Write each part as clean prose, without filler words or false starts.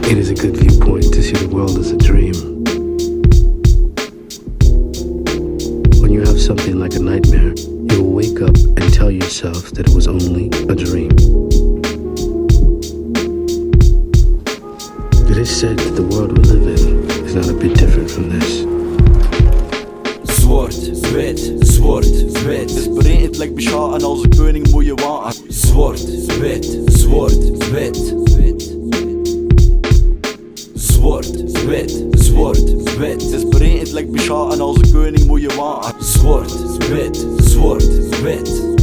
It is a good viewpoint to see the world as a dream. When you have something like a nightmare, you will wake up and tell yourself that it was only a dream. It is said that the world we live in is not a bit different from this. Zwart, wit, zwart, wit. Het is berekend like Bishar en als een koning moet je wachten. Zwart, wit, zwart, wit. Zwart, wit, zwart, wit. Het is berekend like Bishar en als een koning moet je wachten. Zwart, wit, zwart, wit.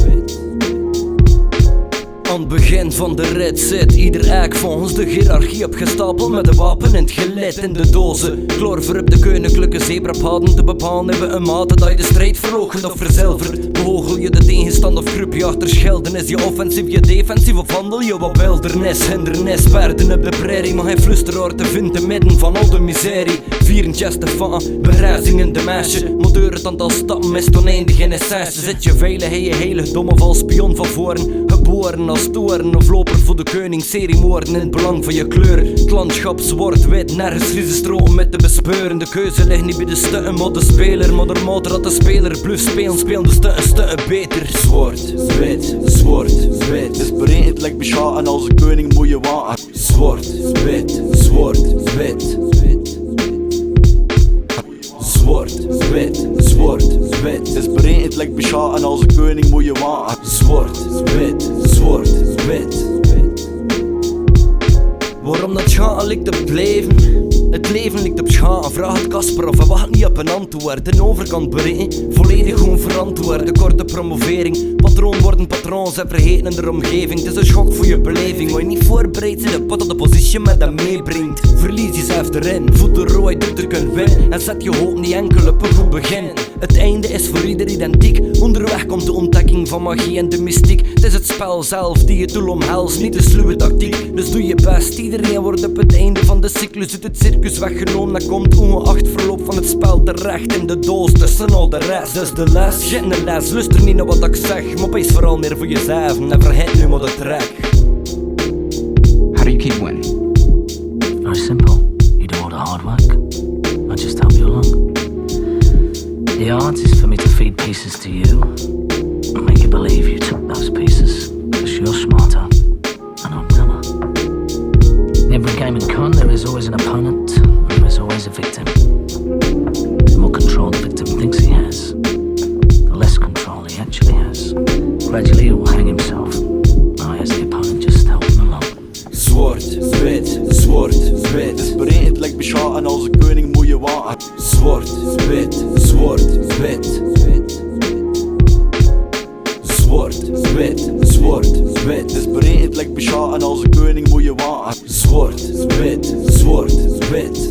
Aan het begin van de rit zit ieder eik volgens de hiërarchie opgestapeld met de wapen in het gelid in de dozen. Klorver op de koninklijke zebrapaden te bepalen hebben we een mate dat je de strijd verloochent of verzilvert. Behogel je de tegenstand of kruip je achter schelden? Is je offensief, je defensief of handel je wat wildernis? Hindernis, paarden op de prairie, maar geen flusteraar te vinden te midden van al de miserie. Vieren chesten van begrijzing in de meisje, maar door het aantal stappen is het oneindig in essentie. Zit je veilig in je hele domme val spion van voren, geboren als storen of loper voor de koning, seriemoorden in het belang van je kleur. Het landschap zwart-wit, nergens riesenstroom met te bespeuren. De keuze ligt niet bij de stukken, maar de speler. Maar de dat de speler bluff spelen, spelen de stukken beter. Zwart, wit, zwart, wit. Het is berekend like Bishar en als een koning moet je wachten. Zwart, wit, zwart, wit. Zwart, wit, zwart, wit. Het is berekend like Bishar en als een koning moet je wachten. Zwart, wit, zwart, wit. Waarom dat schaam ligt op het leven? Het leven ligt op schaam. Vraag het Kasper of hij wacht niet op een antwoord. De overkant bereiken, volledig gewoon verantwoord. De korte promovering, patroon worden patroons en vergeten in de omgeving. Het is een schok voor je beleving, waar je niet voorbereid zit op wat de positie met hem meebrengt. Verlies jezelf erin, voet de rooi doet te kunnen winnen. En zet je hoop niet enkel op een goed begin. Het einde is voor ieder identiek. Onderweg komt de ontdekking van magie en de mystiek. Het is het spel zelf die je doel omhelst, niet de sluwe tactiek. Dus doe je best, iedereen wordt op het einde van de cyclus uit het circus weggenomen. En komt ongeacht verloop van het spel terecht in de doos tussen al de rest. Dus de les, shit in de les, luister niet naar wat ik zeg. Maar wees vooral meer voor jezelf en vergeet nu maar de track. How do you keep winning? Very simple. You do all the hard work. I just help you along. The art is for me to feed pieces to you and make you believe you took those pieces because you're smarter and I'm dumber. In every game in con, there is always an opponent and there is always a victim. The more control the victim thinks he has, the less control he actually has. Gradually he will hang himself. I, as the opponent, just help him along. Zwart, wit, zwart, wit. Het is berekend like Bishar en als een koning moet je wachten. Zwart, wit, zwart, wit. Zwart, wit, zwart, wit. Het is berekend like Bishar en als een koning moet je wachten. Zwart, wit, zwart, wit.